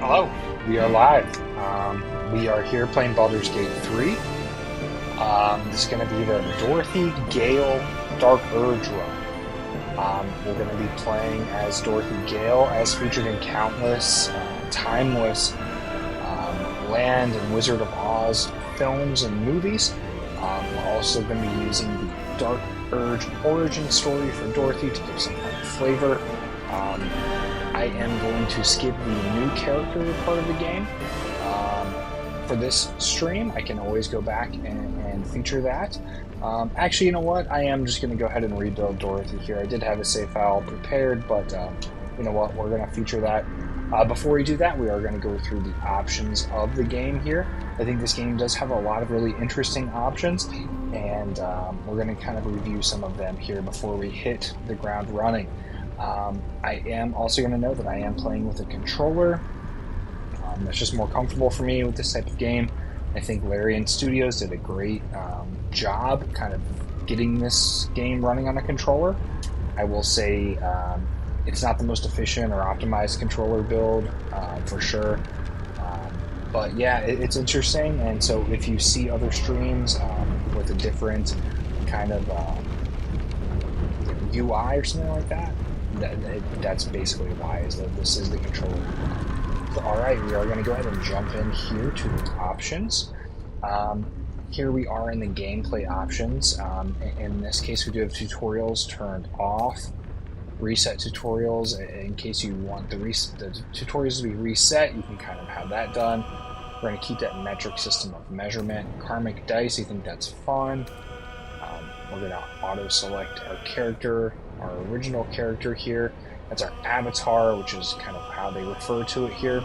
Hello, we are live. We are here playing Baldur's Gate 3. This is going to be the Dorothy Gale Dark Urge run. We're going to be playing as Dorothy Gale, as featured in countless timeless Land and Wizard of Oz films and movies. We're also going to be using the Dark Urge origin story for Dorothy to give some kind of flavor. I am going to skip the new character part of the game for this stream. I can always go back and feature that. Actually, you know what? I am just going to go ahead and rebuild Dorothy here. I did have a save file prepared, but you know what? We're going to feature that. Before we do that, we are going to go through the options of the game here. I think this game does have a lot of really interesting options, and we're going to kind of review some of them here before we hit the ground running. I am also going to note that I am playing with a controller. That's just more comfortable for me with this type of game. I think Larian Studios did a great job kind of getting this game running on a controller. I will say it's not the most efficient or optimized controller build for sure. But yeah, it's interesting, and so if you see other streams with a different kind of UI or something like that, that's basically why, is that this is the controller. So, alright, we are going to go ahead and jump in here to the options. Here we are in the gameplay options. In this case, we do have tutorials turned off. Reset tutorials, in case you want the tutorials to be reset, you can kind of have that done. We're going to keep that metric system of measurement. Karmic dice, you think that's fun. We're going to auto-select our character, our original character here. That's our avatar, which is kind of how they refer to it here.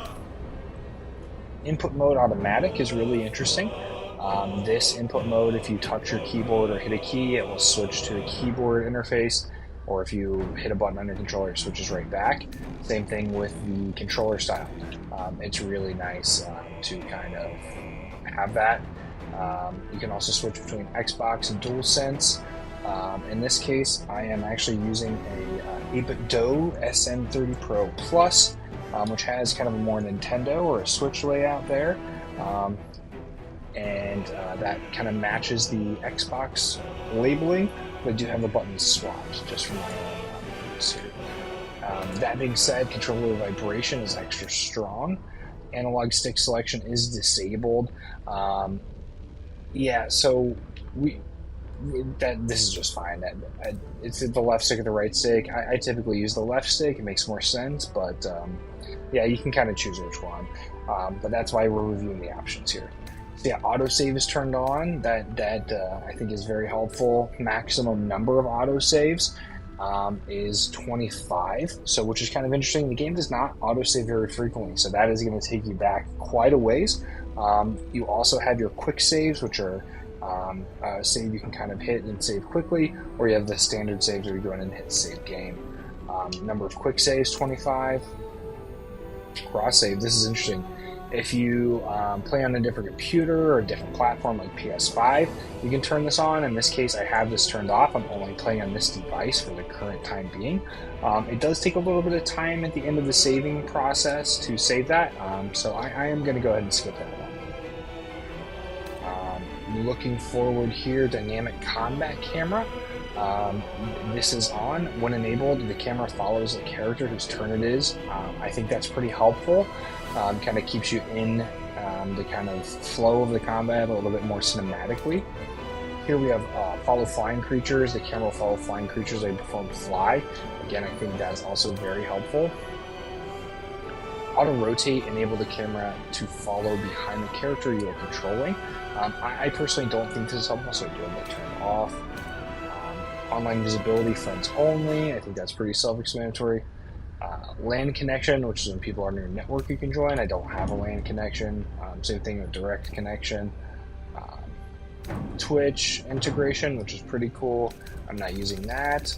Input mode automatic is really interesting. This input mode, if you touch your keyboard or hit a key, it will switch to the keyboard interface, or if you hit a button on your controller, it switches right back. Same thing with the controller style. It's really nice to kind of have that. You can also switch between Xbox and DualSense. In this case, I am actually using a 8-bit DOE SM30 Pro Plus, which has kind of a more Nintendo or a Switch layout there. And that kind of matches the Xbox labeling, but I do have the buttons swapped just for my own use here. That being said, controller vibration is extra strong. Analog stick selection is disabled. Yeah, so this is just fine. It's the left stick or the right stick. I typically use the left stick. It makes more sense, but yeah, you can kind of choose which one. But that's why we're reviewing the options here. So yeah, autosave is turned on. That I think is very helpful. Maximum number of autosaves is 25, so which is kind of interesting. The game does not autosave very frequently, so that is going to take you back quite a ways. You also have your quick saves, which are save you can kind of hit and save quickly, or you have the standard saves where you go in and hit save game. Number of quick saves, 25. Cross save, this is interesting. If you play on a different computer or a different platform like PS5, you can turn this on. In this case, I have this turned off. I'm only playing on this device for the current time being. It does take a little bit of time at the end of the saving process to save that, so I am going to go ahead and skip that one. Looking forward here, dynamic combat camera. This is on. When enabled, the camera follows the character whose turn it is. I think that's pretty helpful. Kind of keeps you in the kind of flow of the combat a little bit more cinematically. Here we have follow flying creatures. The camera will follow flying creatures as they perform fly. Again, I think that's also very helpful. Auto rotate, enable the camera to follow behind the character you are controlling. I personally don't think this is helpful, so I do have that turned off. Online visibility, friends only. I think that's pretty self-explanatory. LAN connection, which is when people are on your network you can join. I don't have a LAN connection. Same thing with direct connection. Twitch integration, which is pretty cool. I'm not using that.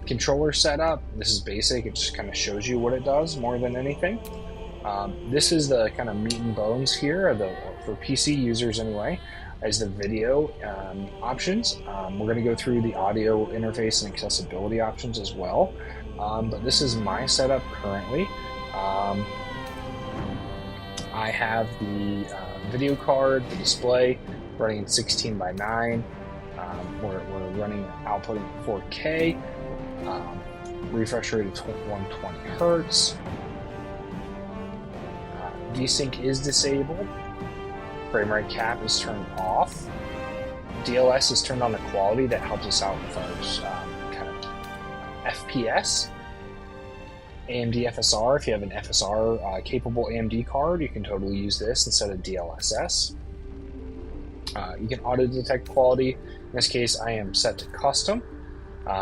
Controller setup, this is basic. It just kind of shows you what it does more than anything. This is the kind of meat and bones here, for PC users anyway, is the video options. We're going to go through the audio interface and accessibility options as well. But this is my setup currently. I have the video card, the display, running in 16 by 9. We're running output in 4K. Refresh rate of 120 hertz. VSync is disabled. Frame rate cap is turned off. DLS is turned on to quality. That helps us out with our kind of FPS. AMD FSR, if you have an FSR capable AMD card, you can totally use this instead of DLSS. You can auto detect quality. In this case, I am set to custom.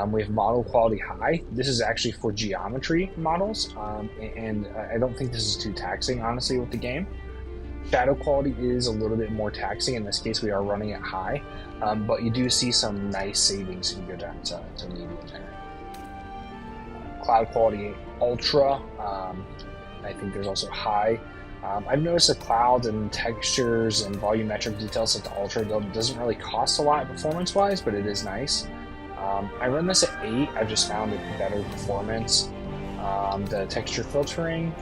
We have model quality high. This is actually for geometry models, and I don't think this is too taxing, honestly, with the game. Shadow quality is a little bit more taxing. In this case, we are running it high, but you do see some nice savings if you go down to medium there. Cloud quality ultra. I think there's also high. I've noticed the clouds and textures and volumetric details set to ultra. It doesn't really cost a lot performance-wise, but it is nice. I run this at 8. I've just found it better performance. The texture filtering,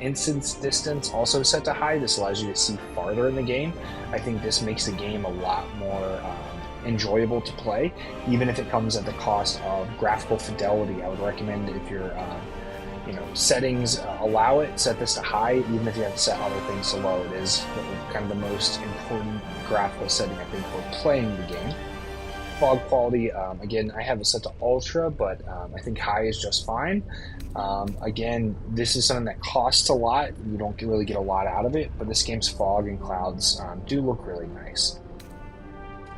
instance distance also set to high. This allows you to see farther in the game. I think this makes the game a lot more enjoyable to play, even if it comes at the cost of graphical fidelity. I would recommend if your settings allow it, set this to high, even if you have to set other things to low. It is kind of the most important graphical setting, I think, for playing the game. Fog quality, again, I have it set to ultra, but I think high is just fine. Again, this is something that costs a lot. You don't really get a lot out of it, but this game's fog and clouds do look really nice.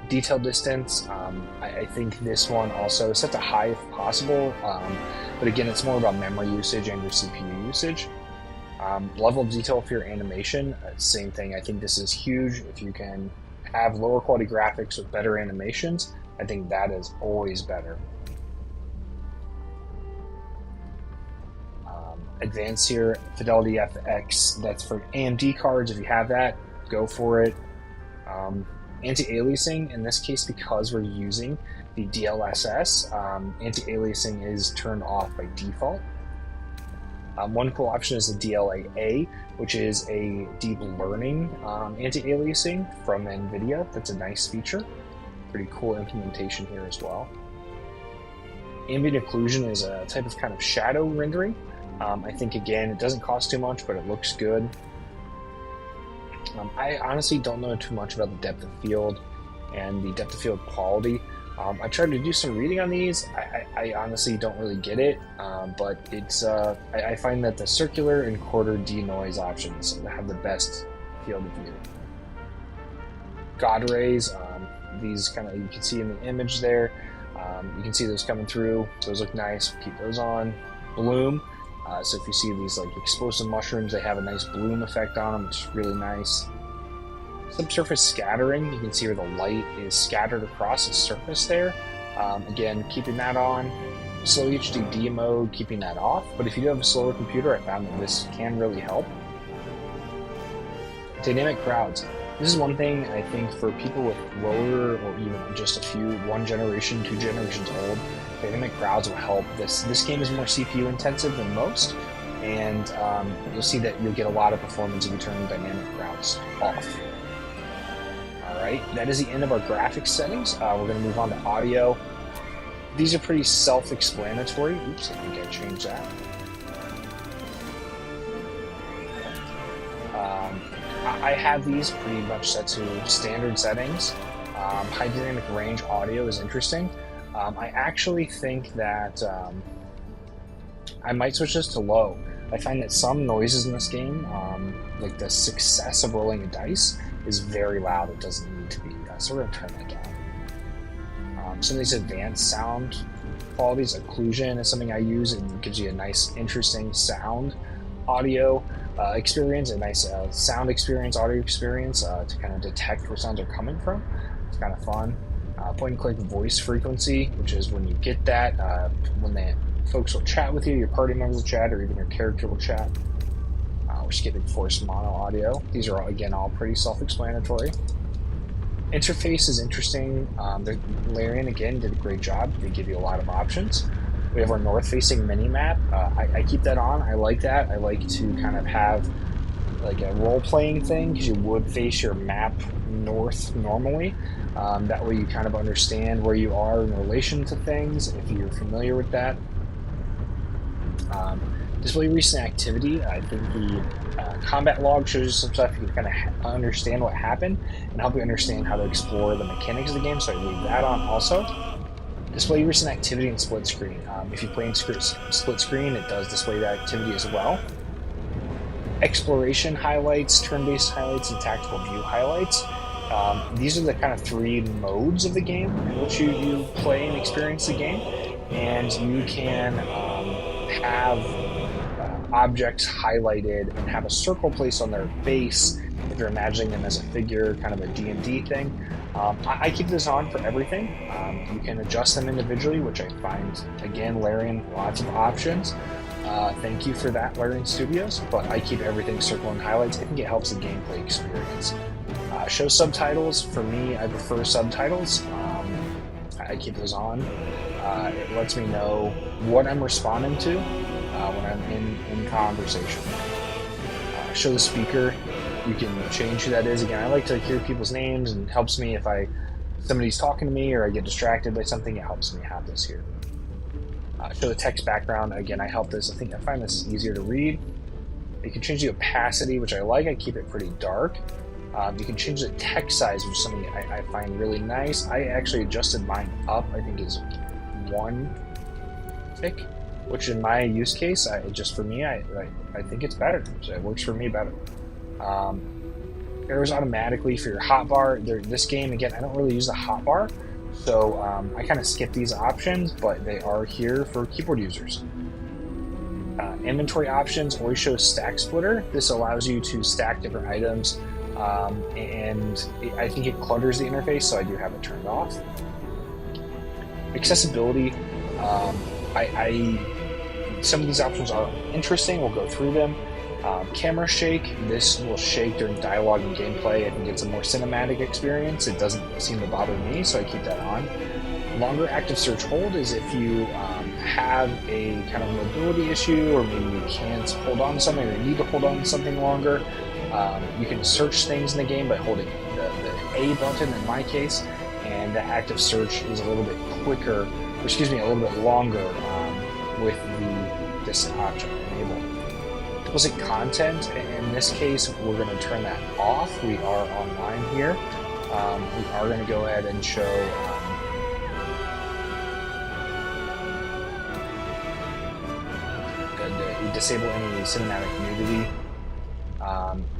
Detail distance, I think this one also is set to high if possible, but again, it's more about memory usage and your CPU usage. Level of detail for your animation, same thing. I think this is huge. If you can have lower quality graphics with better animations, I think that is always better. Advanced here, Fidelity FX, that's for AMD cards. If you have that, go for it. Anti-aliasing, in this case, because we're using the DLSS, anti-aliasing is turned off by default. One cool option is the DLAA, which is a deep learning anti-aliasing from NVIDIA. That's a nice feature. Pretty cool implementation here as well. Ambient occlusion is a type of kind of shadow rendering. I think, again, it doesn't cost too much, but it looks good. I honestly don't know too much about the depth of field and the depth of field quality. I tried to do some reading on these. I honestly don't really get it, but it's I find that the circular and quarter denoise options have the best field of view. God rays, these kind of, you can see in the image there. You can see those coming through. Those look nice. Keep those on. Bloom. So if you see these like explosive mushrooms, they have a nice bloom effect on them, which is really nice. Subsurface scattering, you can see where the light is scattered across the surface there. Again, keeping that on. Slow HDD mode, keeping that off. But if you do have a slower computer, I found that this can really help. Dynamic crowds. This is one thing I think for people with lower or even just a few, 1 generation, 2 generations old, dynamic crowds will help. This game is more CPU intensive than most, and you'll see that you'll get a lot of performance if you turn dynamic crowds off. Alright, that is the end of our graphics settings. We're going to move on to audio. These are pretty self-explanatory. Oops, I think I changed that. I have these pretty much set to standard settings. High dynamic range audio is interesting. I actually think that I might switch this to low. I find that some noises in this game, like the success of rolling a dice, is very loud. It doesn't need to be. So we're going to turn that down. Some of these advanced sound qualities, occlusion is something I use. It gives you a nice, interesting sound audio experience, a nice sound experience, audio experience to kind of detect where sounds are coming from. It's kind of fun. Point and click voice frequency, which is when you get that, when the folks will chat with you, your party members will chat, or even your character will chat. We're skipping forced mono audio. These are, again, all pretty self-explanatory. Interface is interesting. Larian, again, did a great job. They give you a lot of options. We have our north-facing mini-map. I keep that on. I like that. I like to kind of have like a role-playing thing because you would face your map north normally. That way you kind of understand where you are in relation to things if you're familiar with that. Display recent activity. I think the combat log shows you some stuff you can kind of understand what happened and help you understand how to explore the mechanics of the game. So I leave that on also. Display recent activity in split screen. If you play in split screen, it does display that activity as well. Exploration highlights, turn-based highlights, and tactical view highlights. These are the kind of three modes of the game in which you play and experience the game. And you can have objects highlighted and have a circle placed on their face if you're imagining them as a figure, kind of a D&D thing. I keep this on for everything. You can adjust them individually, which I find, again, Larian, lots of options. Thank you for that, Larian Studios, but I keep everything circle and highlights. I think it helps the gameplay experience. Show subtitles. For me, I prefer subtitles. I keep those on. It lets me know what I'm responding to when I'm in conversation. Show the speaker. You can change who that is. Again, I like to hear people's names, and it helps me if somebody's talking to me or I get distracted by something. It helps me have this here. Show the text background. Again, I find this is easier to read. You can change the opacity, which I like. I keep it pretty dark. You can change the text size, which is something I find really nice. I actually adjusted mine up. I think is 1 tick, which in my use case, just for me, I think it's better. So it works for me better. Arrows automatically for your hotbar. This game, again, I don't really use the hotbar, so I kind of skip these options, but they are here for keyboard users. Inventory options always show stack splitter. This allows you to stack different items, and I think it clutters the interface, so I do have it turned off. Accessibility. Some of these options are interesting. We'll go through them. Camera shake. This will shake during dialogue and gameplay. I think it's a more cinematic experience. It doesn't seem to bother me, so I keep that on. Longer active search hold is if you have a kind of mobility issue, or maybe you can't hold on to something, or you need to hold on to something longer. You can search things in the game by holding the A button in my case, and the active search is a little bit quicker, a little bit longer with this option enabled. Explicit content, in this case, we're going to turn that off. We are online here. We are going to go ahead and show disable any cinematic nudity.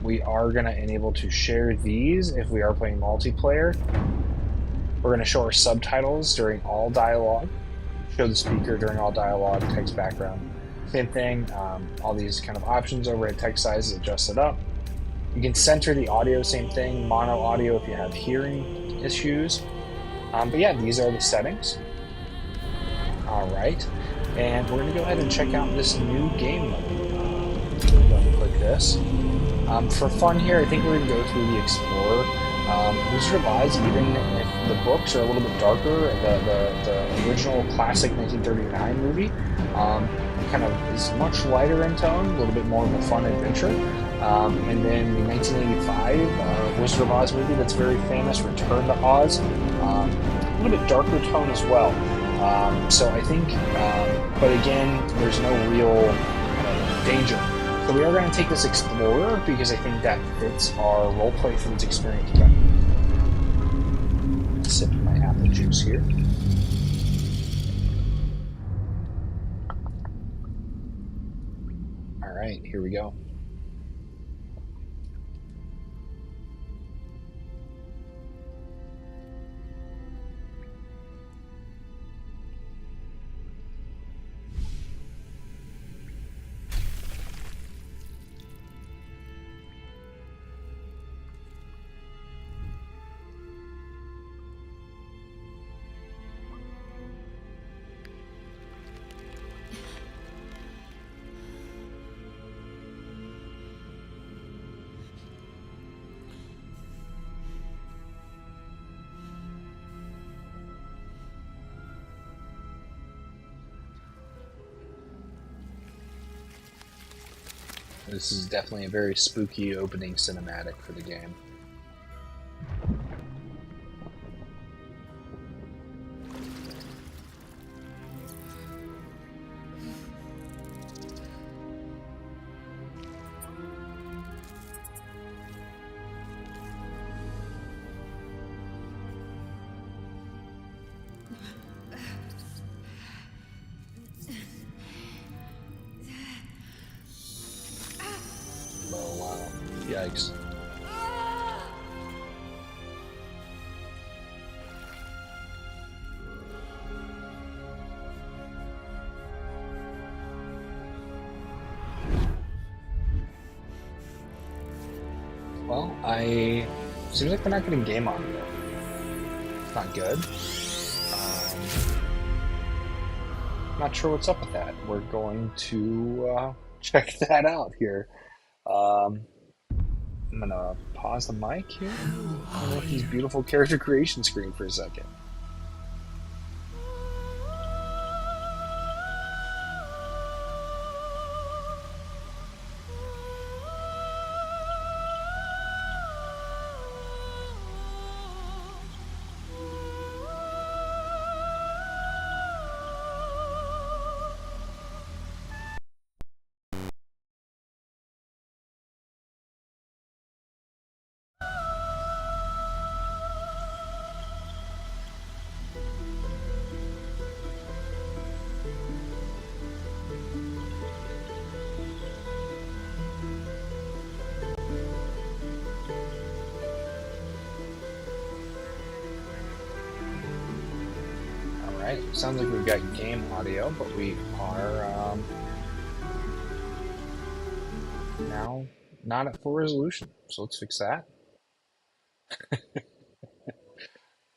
We are going to enable to share these if we are playing multiplayer. We're going to show our subtitles during all dialogue, show the speaker during all dialogue, text background. Same thing, all these kind of options over at text size is adjusted up. You can center the audio, same thing, mono audio if you have hearing issues. But yeah, these are the settings. All right, and we're going to go ahead and check out this new game mode. I'm going to click this. For fun here, I think we're going to go through the Explorer. Wizard of Oz, even if the books are a little bit darker, the original classic 1939 movie kind of is much lighter in tone, a little bit more of a fun adventure. And then the 1985 Wizard of Oz movie that's very famous, Return to Oz, a little bit darker tone as well. So I think, but again, there's no real danger. So we are going to take this Explorer because I think that fits our roleplay themes experience better. Sip my apple juice here. All right, here we go. This is definitely a very spooky opening cinematic for the game. Oh wow. Yikes. Well, seems like we're not getting game audio. It's not good. Not sure what's up with that. We're going to check that out here. I'm gonna pause the mic here. I look at these beautiful character creation screen for a second. Alright, sounds like we've got game audio, but we are now not at full resolution. So let's fix that.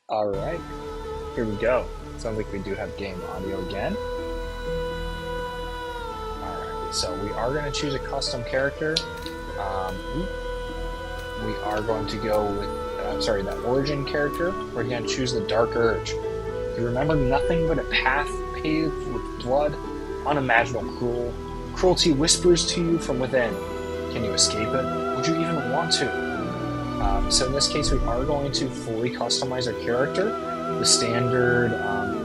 Alright, here we go. Sounds like we do have game audio again. Alright, so we are going to choose a custom character. We are going to go with, the origin character. We're going to choose the Dark Urge. You remember nothing but a path paved with blood, unimaginable cruelty whispers to you from within. Can you escape it? Would you even want to? So in this case, we are going to fully customize our character. The standard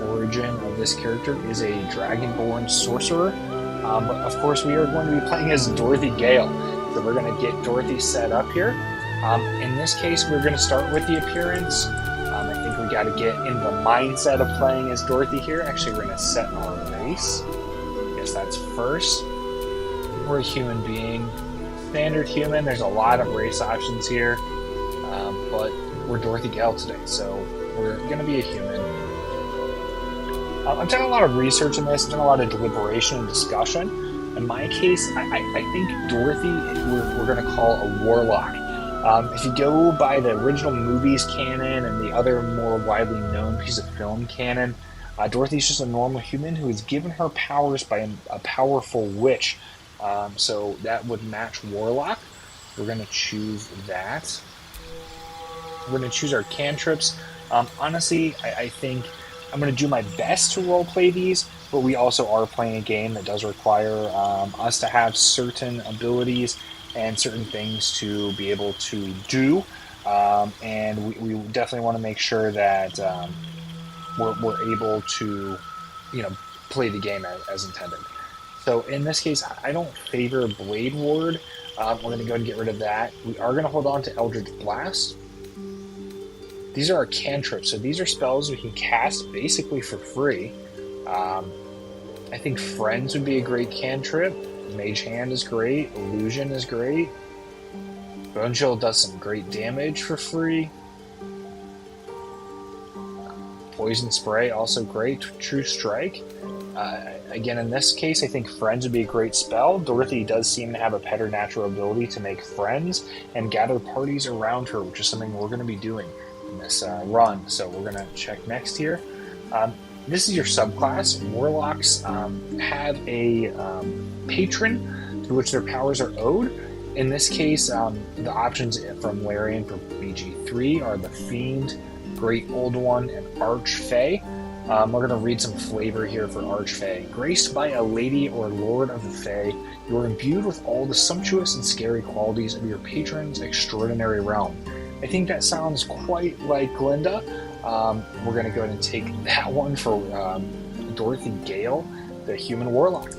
origin of this character is a dragonborn sorcerer, but of course we are going to be playing as Dorothy Gale. So we're going to get Dorothy set up here. In this case, we're going to start with the appearance. I think we got to get in the mindset of playing as Dorothy here. Actually, we're going to set our race. Guess that's first. We're a human being. Standard human. There's a lot of race options here. But we're Dorothy Gale today, so we're going to be a human. I've done a lot of research on this. I've done a lot of deliberation and discussion. In my case, I think Dorothy we're going to call a warlock. If you go by the original movies canon and the other more widely known piece of film canon, Dorothy's just a normal human who is given her powers by a powerful witch. So that would match warlock. We're going to choose that. We're going to choose our cantrips. Honestly, I think I'm going to do my best to roleplay these, but we also are playing a game that does require us to have certain abilities and certain things to be able to do. And we definitely want to make sure that we're able to, play the game as intended. So in this case, I don't favor Blade Ward. We're going to go ahead and get rid of that. We are going to hold on to Eldritch Blast. These are our cantrips, so these are spells we can cast basically for free. I think Friends would be a great cantrip. Mage Hand is great. Illusion is great. Bone Chill does some great damage for free. Poison Spray, also great. True Strike. Again, in this case, I think Friends would be a great spell. Dorothy does seem to have a preternatural ability to make friends and gather parties around her, which is something we're going to be doing in this run. So we're going to check next here. This is your subclass. Warlocks have a patron to which their powers are owed. In this case, the options from Larian for BG3 are the Fiend, Great Old One, and Archfey. We're going to read some flavor here for Archfey. Graced by a lady or lord of the Fae, you are imbued with all the sumptuous and scary qualities of your patron's extraordinary realm. I think that sounds quite like Glinda. We're going to go ahead and take that one for Dorothy Gale, the human warlock.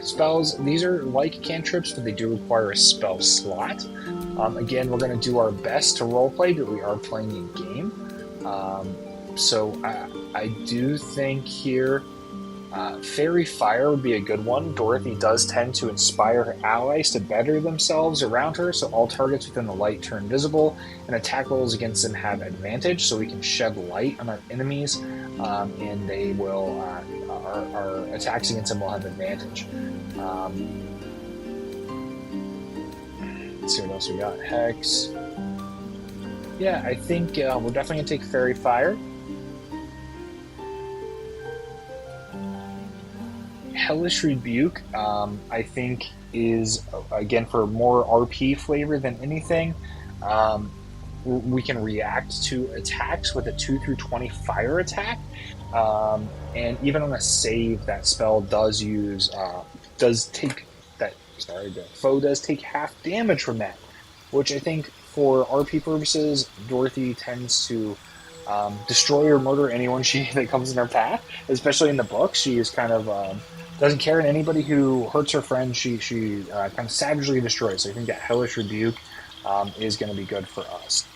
Spells, these are like cantrips, but they do require a spell slot. Again, we're going to do our best to roleplay, but we are playing a game. So I do think here Fairy Fire would be a good one. Dorothy does tend to inspire her allies to better themselves around her, so all targets within the light turn visible, and attack rolls against them have advantage, so we can shed light on our enemies, and they will our attacks against them will have advantage. Let's see what else we got. Hex. Yeah, I think we're definitely going to take Fairy Fire. Hellish Rebuke, I think, is, again, for more RP flavor than anything. We can react to attacks with a 2 through 20 fire attack. And even on a save, that spell does take that. Sorry, the foe does take half damage from that, which I think for RP purposes, Dorothy tends to destroy or murder anyone that comes in her path. Especially in the books, she is kind of doesn't care, and anybody who hurts her friend, she kind of savagely destroys. So I think that Hellish Rebuke is going to be good for us.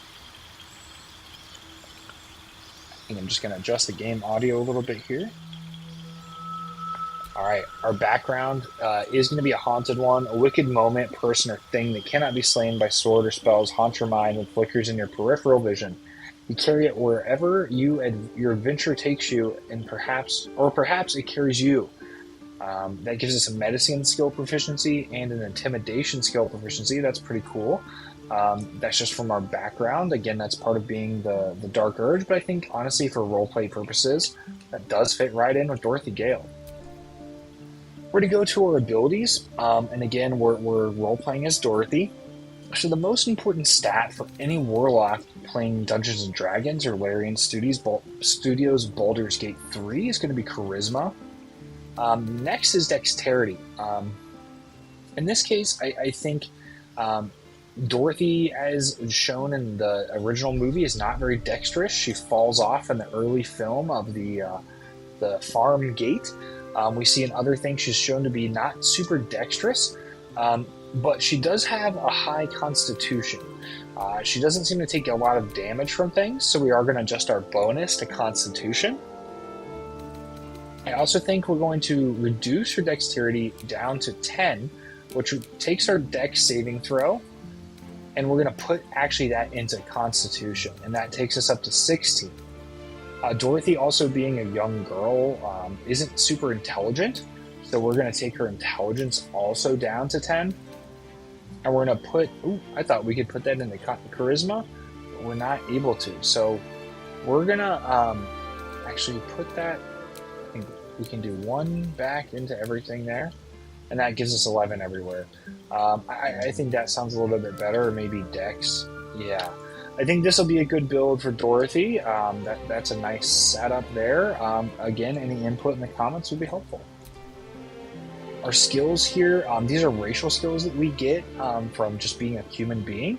And I'm just going to adjust the game audio a little bit here. All right, our background is going to be a haunted one. A wicked moment, person, or thing that cannot be slain by sword or spells haunts your mind and flickers in your peripheral vision. You carry it wherever your adventure takes you, and perhaps it carries you. That gives us a medicine skill proficiency and an intimidation skill proficiency. That's pretty cool. That's just from our background. Again, that's part of being the Dark Urge, but I think, honestly, for roleplay purposes, that does fit right in with Dorothy Gale. We're going to go to our abilities, and again, we're role-playing as Dorothy. So the most important stat for any warlock playing Dungeons & Dragons or Larian Studios Baldur's Gate 3 is going to be Charisma. Next is Dexterity. In this case, I think Dorothy, as shown in the original movie, is not very dexterous. She falls off in the early film of the farm gate. We see in other things she's shown to be not super dexterous, but she does have a high constitution. She doesn't seem to take a lot of damage from things, so we are going to adjust our bonus to constitution. I also think we're going to reduce her dexterity down to 10, which takes our dex saving throw, and we're going to put actually that into constitution, and that takes us up to 16. Dorothy, also being a young girl, isn't super intelligent, so we're going to take her intelligence also down to 10. And we're going to put... I thought we could put that into charisma, but we're not able to. So we're going to actually put that... I think we can do 1 back into everything there, and that gives us 11 everywhere. I think that sounds a little bit better, or maybe dex. Yeah. I think this will be a good build for Dorothy. That's a nice setup there. Again, any input in the comments would be helpful. Our skills here, these are racial skills that we get from just being a human being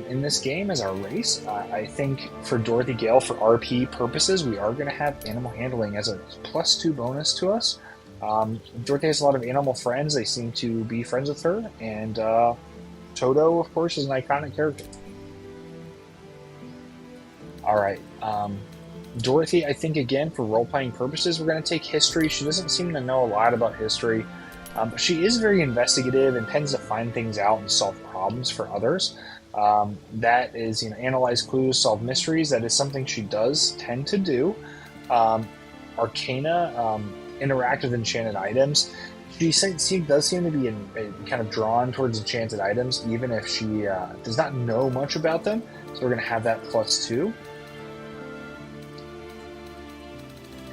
in this game as our race. I think for Dorothy Gale, for RP purposes, we are going to have animal handling as a +2 bonus to us. Dorothy has a lot of animal friends. They seem to be friends with her. And Toto, of course, is an iconic character. All right. Dorothy, I think, again, for role-playing purposes, we're going to take history. She doesn't seem to know a lot about history. But she is very investigative and tends to find things out and solve problems for others. That is, analyze clues, solve mysteries. That is something she does tend to do. Arcana, interact with enchanted items. She does seem to be kind of drawn towards enchanted items, even if she does not know much about them. So we're going to have that +2.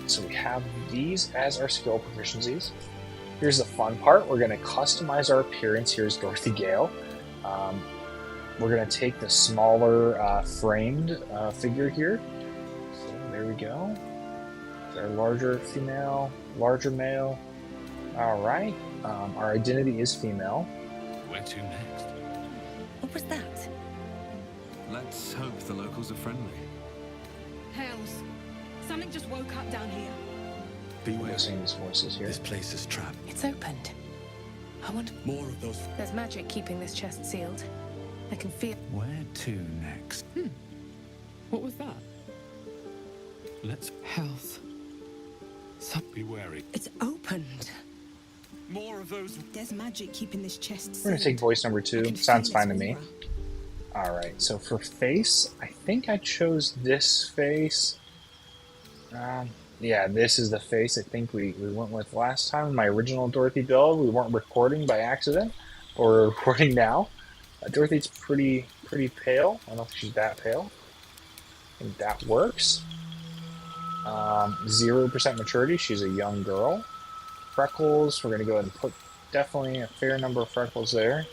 So we have these as our skill proficiencies. Here's the fun part. We're going to customize our appearance. Here's Dorothy Gale. We're going to take the smaller framed figure here. So there we go. Our larger female, larger male. All right. Our identity is female. Where to next? What was that? Let's hope the locals are friendly. Hells. Something just woke up down here. Beware. Listening to these voices here. This place is trapped. It's opened. I want More of those. There's magic keeping this chest sealed. I can feel. Where to next? What was that? Let's Health. be wary. It's opened. More of those. There's magic keeping this chest sealed. We're gonna take voice number 2. Sounds fine to me. Alright, so for face, I think I chose this face. Yeah, this is the face I think we went with last time in my original Dorothy build. We weren't recording by accident, or we're recording now. Dorothy's pretty pale. I don't know if she's that pale. I think that works. 0% maturity, she's a young girl. Freckles, we're going to go ahead and put definitely a fair number of freckles there.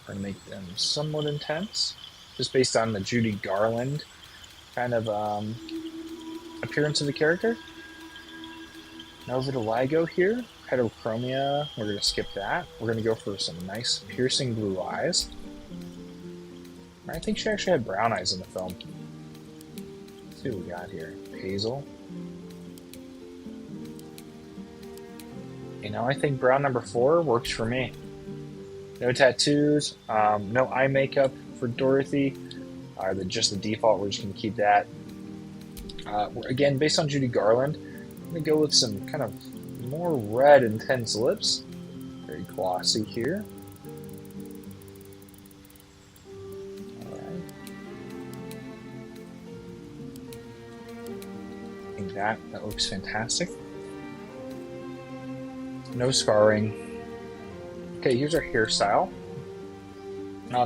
We're going to make them somewhat intense, just based on the Judy Garland kind of appearance of the character. Now over to Ligo here, Heterochromia, we're going to skip that. We're going to go for some nice piercing blue eyes. I think she actually had brown eyes in the film. Let's see what we got here. Hazel. You know, I think brown number 4 works for me. No tattoos, no eye makeup for Dorothy. Just the default, we're just going to keep that. Again, based on Judy Garland, I'm going to go with some kind of more red intense lips. Very glossy here. That looks fantastic. No scarring. Okay, here's our hairstyle.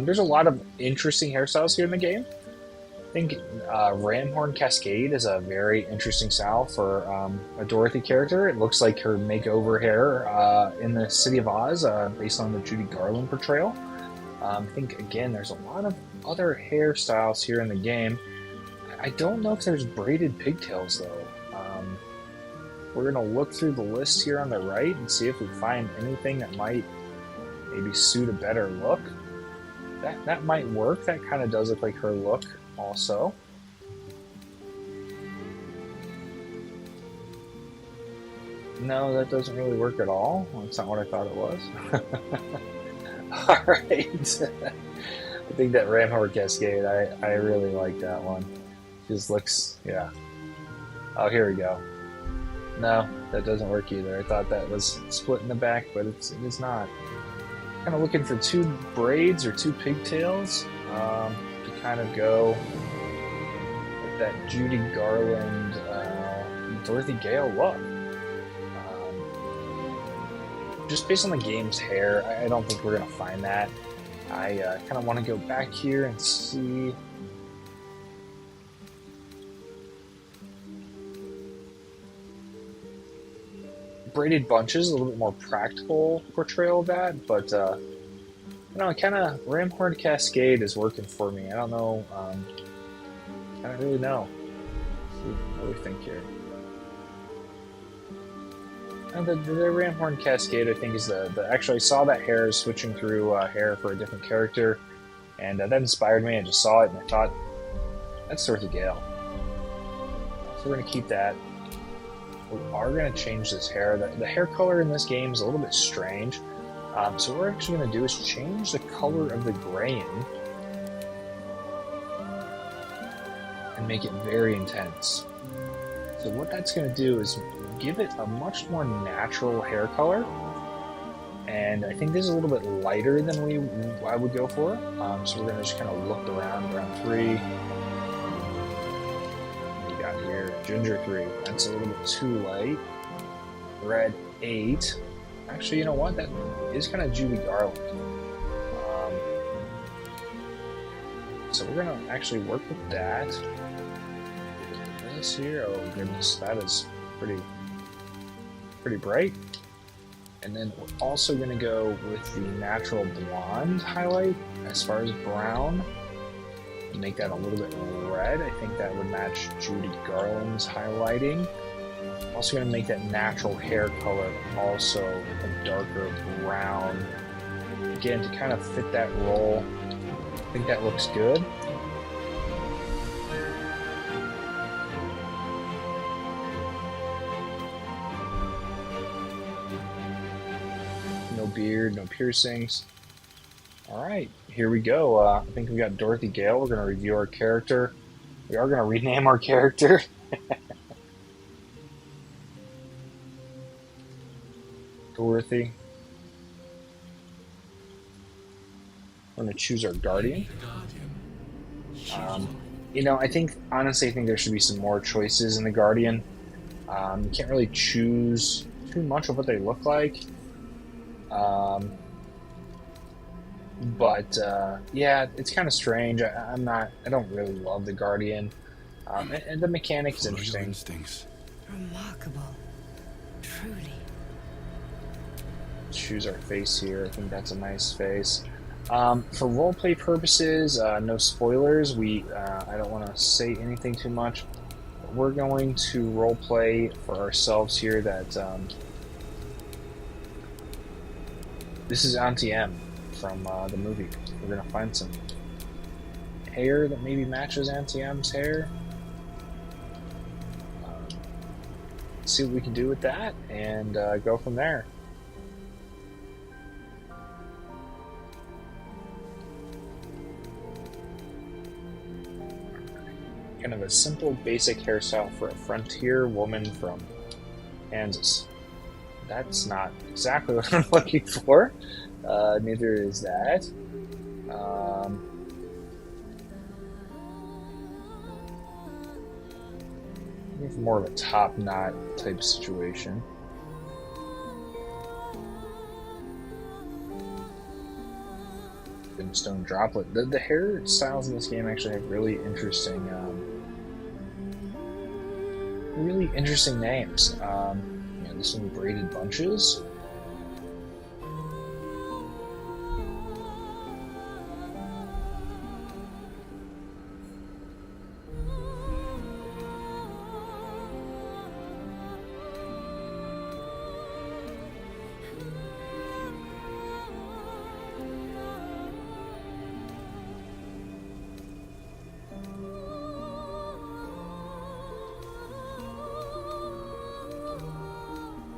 There's a lot of interesting hairstyles here in the game. I think Ramhorn Cascade is a very interesting style for a Dorothy character. It looks like her makeover hair in the City of Oz, based on the Judy Garland portrayal. I think, again, there's a lot of other hairstyles here in the game. I don't know if there's braided pigtails, though. We're going to look through the list here on the right and see if we find anything that might maybe suit a better look. That might work. That kind of does look like her look also. No, that doesn't really work at all. Well, that's not what I thought it was. Alright. I think that Ramhorn Cascade, I really like that one. Just looks, yeah. Oh, here we go. No, that doesn't work either. I thought that was split in the back, but it is not. Kind of looking for 2 braids or 2 pigtails to kind of go with that Judy Garland, Dorothy Gale look. Just based on the game's hair, I don't think we're going to find that. I kind of want to go back here and see. Braided bunches, a little bit more practical portrayal of that, but you know, kind of Ramhorn Cascade is working for me. I don't know, I don't really know. Let's see what we think here. And the Ramhorn Cascade, I think, is actually I saw that hair switching through hair for a different character, and that inspired me. I just saw it and I thought, that's Dorothy Gale. So we're gonna keep that. We are going to change this hair. The hair color in this game is a little bit strange. So what we're actually going to do is change the color of the graying and make it very intense. So what that's going to do is give it a much more natural hair color. And I think this is a little bit lighter than I would go for. So we're going to just kind of look around 3. Ginger 3, that's a little bit too light. Red 8. Actually, you know what? That is kind of Judy Garland. So we're going to actually work with that. This here, oh goodness, that is pretty bright. And then we're also going to go with the natural blonde highlight as far as brown. make that a little bit red. I think that would match Judy Garland's highlighting. I'm also going to make that natural hair color also a darker brown. Again, to kind of fit that role. I think that looks good. No beard, no piercings. Alright, here we go. I think we got Dorothy Gale. We're going to review our character. We are going to rename our character. Dorothy. We're going to choose our guardian. You know, honestly, I think there should be some more choices in the guardian. You can't really choose too much of what they look like. Yeah, it's kind of strange. I don't really love the guardian. And the mechanic is interesting. Instincts. Remarkable. Truly. Choose our face here. I think that's a nice face. For roleplay purposes, no spoilers. I don't want to say anything too much. But we're going to roleplay for ourselves here that this is Auntie M from the movie. We're going to find some hair that maybe matches Auntie M's hair. See what we can do with that and go from there. Kind of a simple, basic hairstyle for a frontier woman from Kansas. That's not exactly what I'm looking for. Neither is that. Looking for more of a top knot type situation. Stone droplet. The hairstyles in this game actually have really interesting names. This one, braided bunches.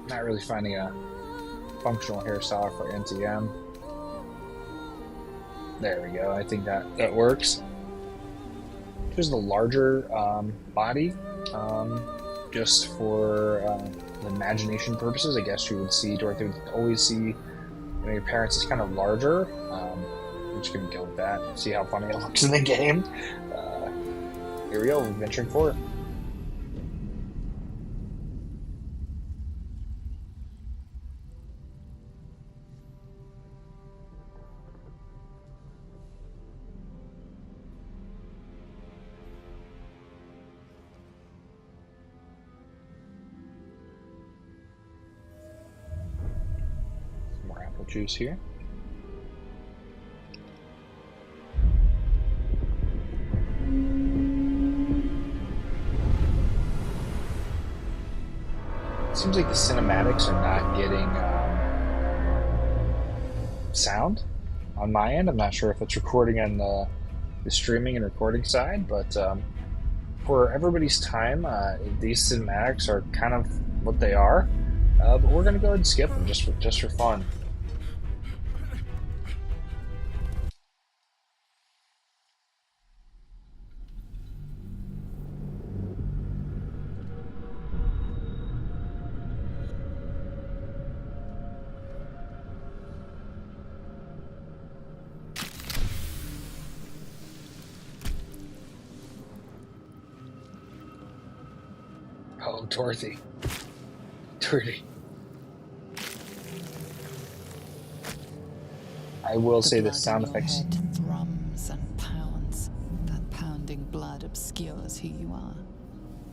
Not really finding a functional hairstyle for NTM. There we go. I think that works. Here's the larger body, just for imagination purposes. I guess you would see Dorothy would always see your parents is kind of larger. I'm just gonna go with that. See how funny it looks in the game. Here we go. We're venturing forward. Juice here. Seems like the cinematics are not getting sound on my end. I'm not sure if it's recording on the streaming and recording side, but for everybody's time, these cinematics are kind of what they are. But we're going to go ahead and skip them just for fun. Oh, Dorothy. I will say the sound effects. Your head thrums and pounds. That pounding blood obscures who you are.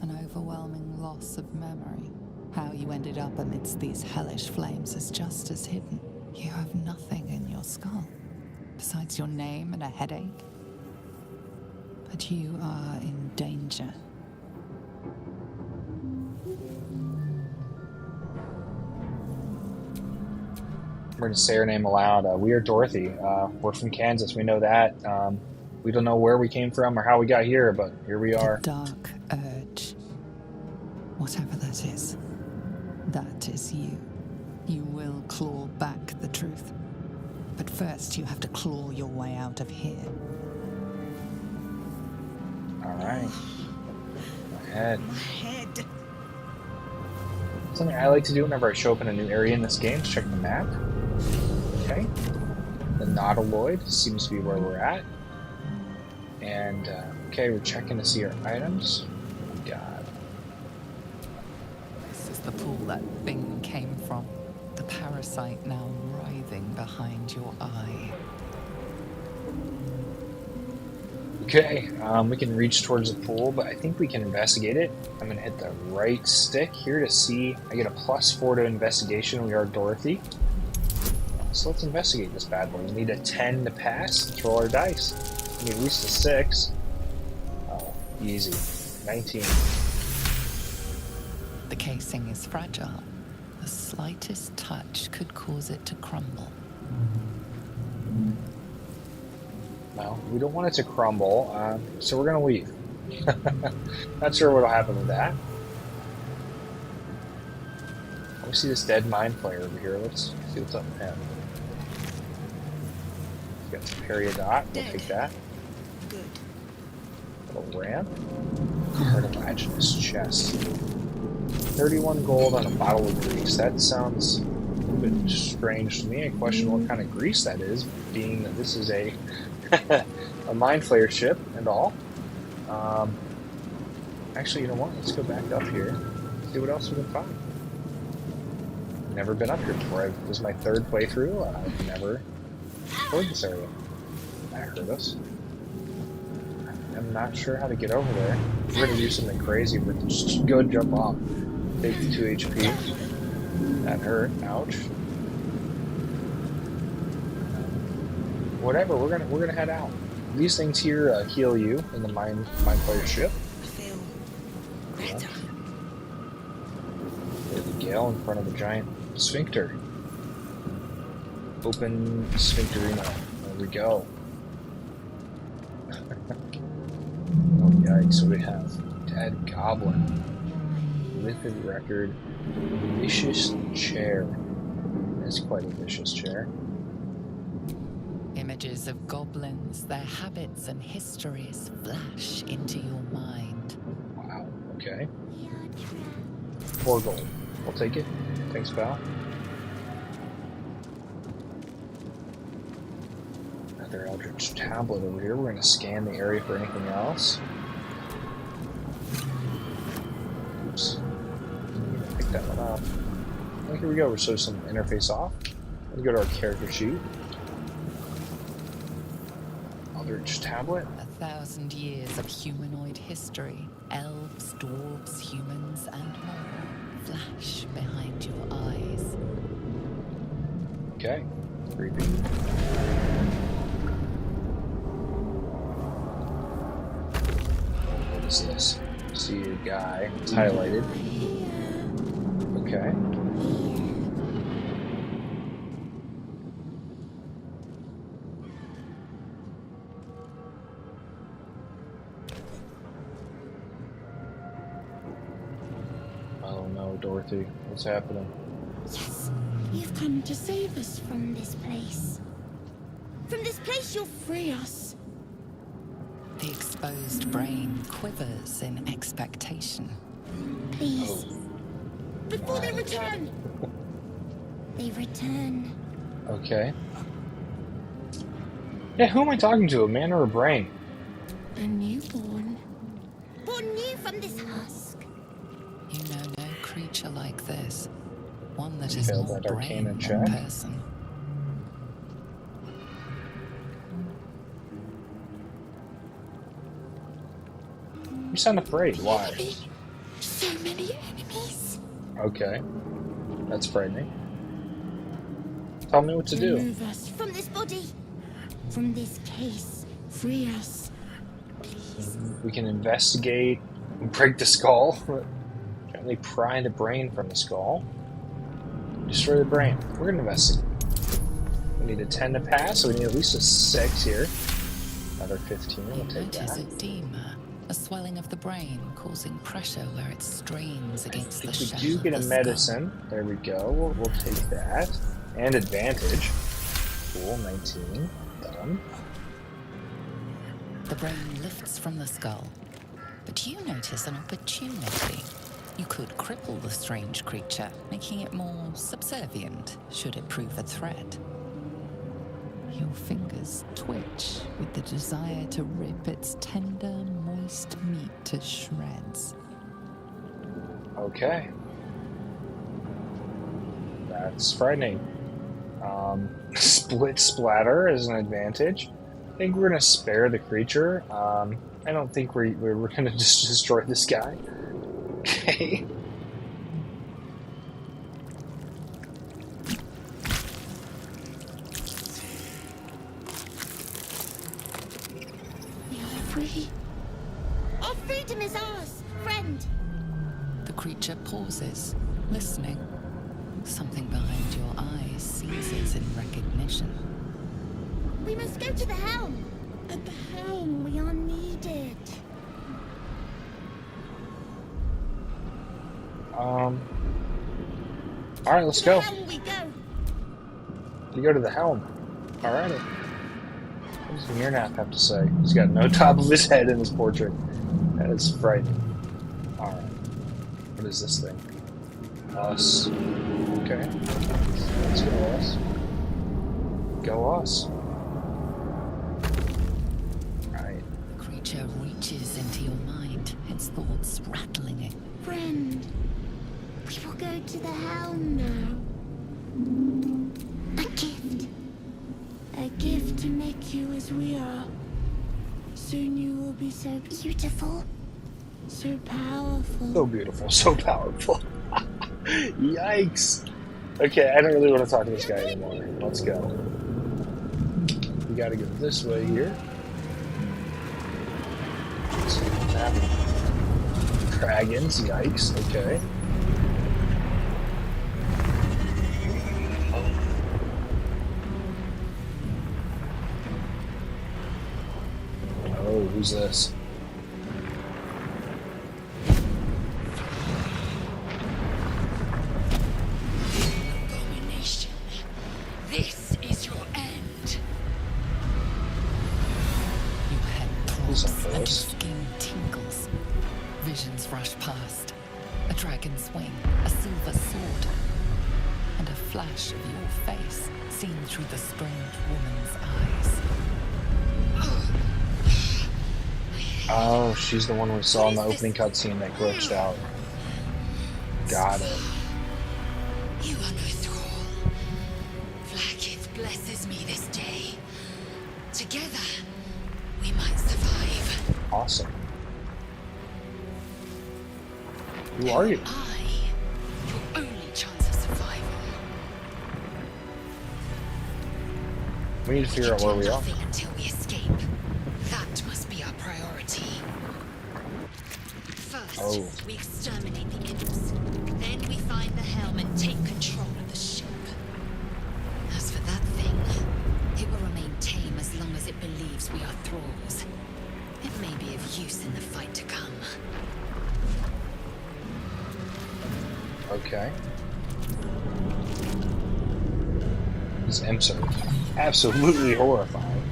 An overwhelming loss of memory. How you ended up amidst these hellish flames is just as hidden. You have nothing in your skull, besides your name and a headache. But you are in danger. We're going to say her name aloud. We are Dorothy. We're from Kansas. We know that. We don't know where we came from or how we got here, but here we are. The dark urge. Whatever that is you. You will claw back the truth. But first, you have to claw your way out of here. All right. Go ahead. Head. Something I like to do whenever I show up in a new area in this game is check the map. Okay. The Nautiloid seems to be where we're at. And, okay, we're checking to see our items. Oh, God. This is the pool that thing came from. The parasite now writhing behind your eye. Okay, we can reach towards the pool, but I think we can investigate it. I'm going to hit the right stick here to see. I get a +4 to investigation. We are Dorothy. So let's investigate this bad boy. We need a 10 to pass. Let's roll our dice. We need at least a 6. Oh, easy. 19. The casing is fragile. The slightest touch could cause it to crumble. Well, we don't want it to crumble, so we're going to leave. Not sure what'll happen with that. We see this dead mind player over here. Let's see what's up with him. Got some Periodot. We'll take that. Good. Little ramp. Cartilaginous chest. 31 gold on a bottle of grease. That sounds a little bit strange to me. I question what kind of grease that is, being that this is a a mind flayer ship and all. Actually, you know what? Let's go back up here. See what else we can find. Never been up here before. This is my 3rd playthrough. I've never explored this area. That hurt us. I'm not sure how to get over there. We're going to do something crazy. We're just go jump off. Take the 2 HP. That hurt. Ouch. Whatever. We're gonna head out. These things here heal you in the mind player ship. I feel better. Dorothy Gale in front of a giant sphincter. Open sphincterino. There we go. Oh yikes! What do we have? Dead goblin. Lithic record. Vicious chair. That's quite a vicious chair. Images of goblins, their habits and histories flash into your mind. Wow. Okay. 4 gold. We'll take it. Thanks, pal. Another Eldritch tablet over here. We're going to scan the area for anything else. Oops. Pick that one up. Oh, here we go. We're showing some interface off. Let's go to our character sheet. Eldritch tablet. 1,000 years of humanoid history. Elves, dwarves, humans, and more flash behind your eyes. Okay. Creepy. What is this? See a guy. It's highlighted. Okay. Oh no, Dorothy. What's happening? Yes, you've come to save us from this place. From this place, you'll free us. The exposed brain quivers in expectation. Please. Before they return. They return. Okay. Yeah, who am I talking to? A man or a brain? A newborn. Born new from this husk. You know no creature like this. One that is Failed more that brain arcana than check. person. You sound afraid. Why? So many enemies. Okay. That's frightening. Tell me what to do. Remove us from this body. From this case. Free us. Please. We can investigate, break the skull, gently pry the brain from the skull, destroy the brain. We're gonna investigate. We need a 10 to pass, so we need at least a 6 here. Another 15, we'll You take notice that. edema, a swelling of the brain causing pressure where it strains against the If we shell do of get a the medicine, there we go. We'll take that. And advantage. Cool, 19. Done. The brain lifts from the skull, but you notice an opportunity. You could cripple the strange creature, making it more subservient should it prove a threat. Your fingers twitch with the desire to rip its tender, moist meat to shreds. Okay. That's frightening. Split splatter is an advantage. I think we're going to spare the creature. I don't think we're going to just destroy this guy. Okay. We are free. Our freedom is ours, friend. The creature pauses, listening. Something behind your eyes seizes in recognition. We must go to the helm. At the helm, we are needed. Alright, let's go. To the helm we go. You go to the helm. Alrighty. What does Mirnath have to say? He's got no top of his head in his portrait. That is frightening. Alright. What is this thing? Us. Okay. Let's go us. Go us. Alright. The creature reaches into your mind, its thoughts rattling it. Friend, we will go to the helm now. A gift. A gift to make you as we are. Soon you will be so beautiful. So powerful. So beautiful, so powerful. Yikes. Okay, I don't really want to talk to this guy anymore. Let's go. We gotta go this way here. Let's see what's happening. Dragons, yikes, okay. Oh, who's this? Abomination. This is your end. Your head Listen throbs to and your this. skin tingles. Visions rush past. A dragon's wing, a silver sword, and a flash of your face seen through the strange woman's eyes. Oh, she's the one we saw in the opening cutscene that glitched out. Got it. You are no thrall. Vlaakith blesses me this day. Together, we might survive. Awesome. Who are you? I, your only chance of survival. We need to figure out where we are. Nothing until we escape. That must be our priority. First, Oh. we exterminate the imps. Then we find the helm and take control of the ship. As for that thing, it will remain tame as long as it believes we are thralls. It may be of use in the fight to come. Okay. These imps are absolutely horrifying.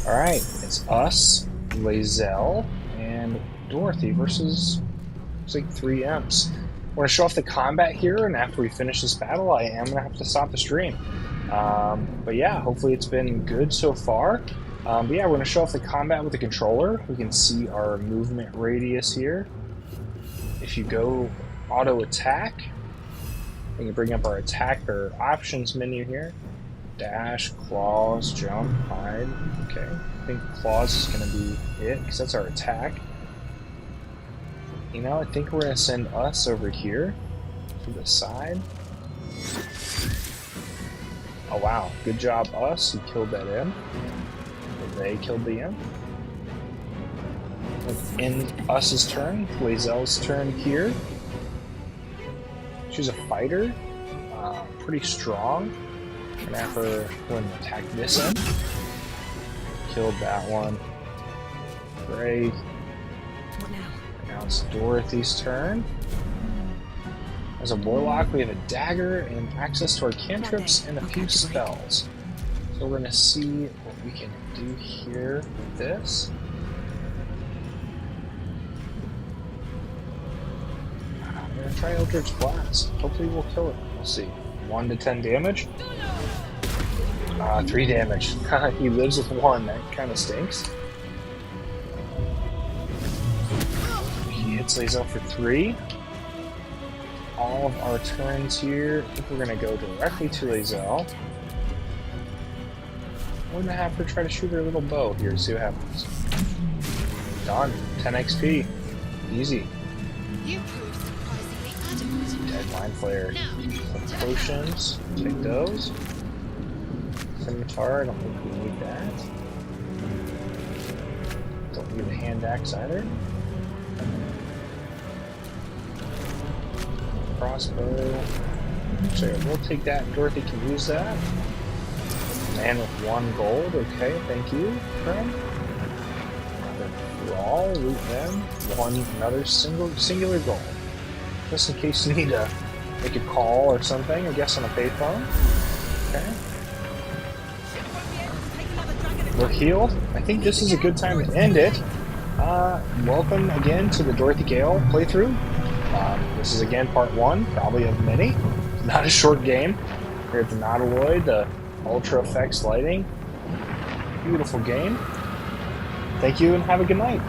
Alright, it's us, Lae'zel, and Dorothy versus, looks like 3 imps. We're going to show off the combat here, and after we finish this battle, I am going to have to stop the stream. But yeah, hopefully it's been good so far. But yeah, we're going to show off the combat with the controller. We can see our movement radius here. If you go auto attack, we can bring up our attack or options menu here. Dash, claws, jump, hide. Okay, I think claws is going to be it because that's our attack. You know, I think we're going to send us over here to the side. Oh wow, good job us, you killed that imp. They killed the imp. In us's turn, Lae'zel's turn here. She's a fighter, pretty strong. Gonna have her go and attack this imp. Killed that one. Great. What now? Now it's Dorothy's turn. As a warlock, we have a dagger and access to our cantrips and a few spells. So we're gonna see what we can do here with this. I'm gonna try Eldritch Blast. Hopefully we'll kill it. We'll see. 1 to 10 damage. 3 damage. He lives with 1. That kind of stinks. He hits Lae'zel for 3. All of our turns here, I think we're going to go directly to Lae'zel. We're going to have her try to shoot her little bow here, see what happens. Done. 10 XP. Easy. You proved surprisingly adequate. Dead Mind Flayer. Now, Some potions. Take those. Scimitar, I don't think we need that. Don't need a hand axe either. Crossbow. Actually, we'll take that. Dorothy can use that. Man with 1 gold. Okay, thank you, friend. Another brawl. Loot them. Another singular gold. Just in case you need to make a call or something, I guess on a payphone. Okay. We're healed. I think this is a good time to end it. Welcome again to the Dorothy Gale playthrough. This is again part 1, probably of many. Not a short game. Here at the Nautiloid, the Ultra Effects lighting. Beautiful game. Thank you and have a good night.